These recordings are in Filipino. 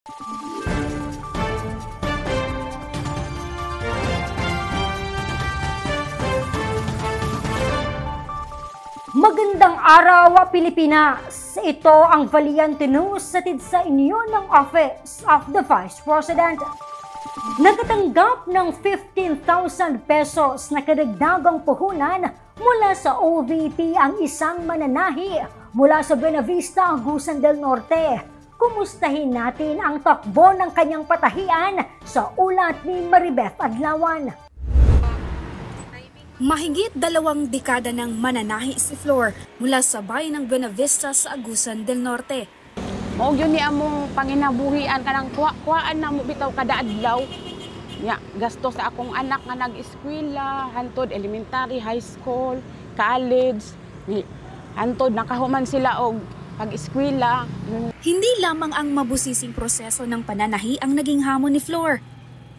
Magandang araw, Pilipinas! Ito ang Valiente News hatid sa inyo ng Office of the Vice President. Nagtatanggap ng 15,000 pesos na karagdagang puhunan mula sa OVP ang isang mananahi mula sa Buenavista, Agusan del Norte. Kumustahin natin ang takbo ng kanyang patahian sa ulat ni Maribeth Adlawan. Mahigit 2 dekada ng mananahi si Flor mula sa bayan ng Buenavista sa Agusan del Norte. Mao gyud ni among panginabuhian kanang kuhaan na mo bitaw kada adlaw. Ya, gasto sa akong anak nga nag-eskwela, hantod elementary, high school, college. Hantod nakahuman sila og pag-eskwela. Hindi lamang ang mabusising proseso ng pananahi ang naging hamon ni Flor,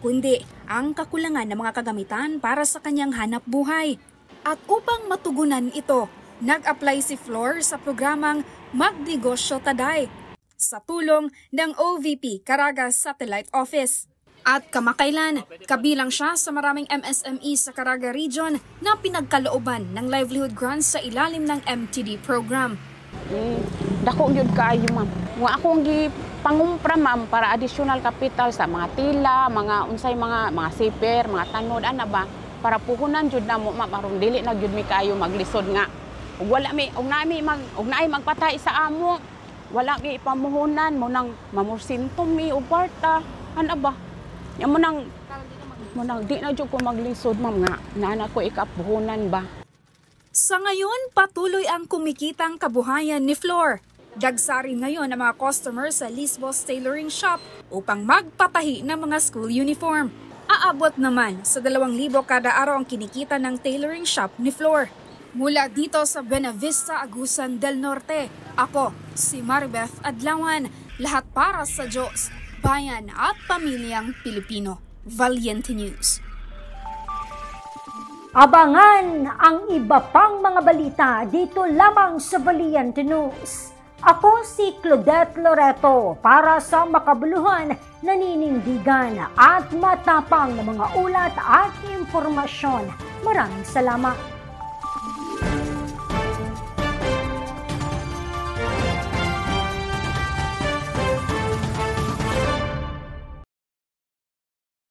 kundi ang kakulangan ng mga kagamitan para sa kanyang hanap buhay. At upang matugunan ito, nag-apply si Flor sa programang Magnegosyo Taday sa tulong ng OVP Caraga Satellite Office. At kamakailan, kabilang siya sa maraming MSME sa Caraga Region na pinagkalooban ng livelihood grants sa ilalim ng MTD program. Dako gyud kaayo, ma'am. Nga akong pangumpra, ma'am, para additional capital sa mga tila, mga unsay mga siper, mga tanod ana ba para puhunan jud namo, ma'am, aron dili na gyud mi kaayo maglisod nga. Ug wala mi ug naay magpatay sa amo. Wala mi ipamuhunan mo nang mamursintom mi og kwarta. Ana ba? Ya mo nang di na jud ko maglisod, ma'am, nga nana ko ikapuhunan ba. Sa ngayon, patuloy ang kumikitang kabuhayan ni Flor. Dagsari ngayon ang mga customer sa Lisbos Tailoring Shop upang magpatahi ng mga school uniform. Aabot naman sa 2,000 kada araw ang kinikita ng tailoring shop ni Flor. Mula dito sa Buenavista, Agusan del Norte, ako si Maribeth Adlawan. Lahat para sa Diyos, bayan at pamilyang Pilipino. Valiente News. Abangan ang iba pang mga balita dito lamang sa Valiente News. Ako si Claudette Loreto para sa makabuluhan, naninindigan at matapang na mga ulat at impormasyon. Maraming salamat.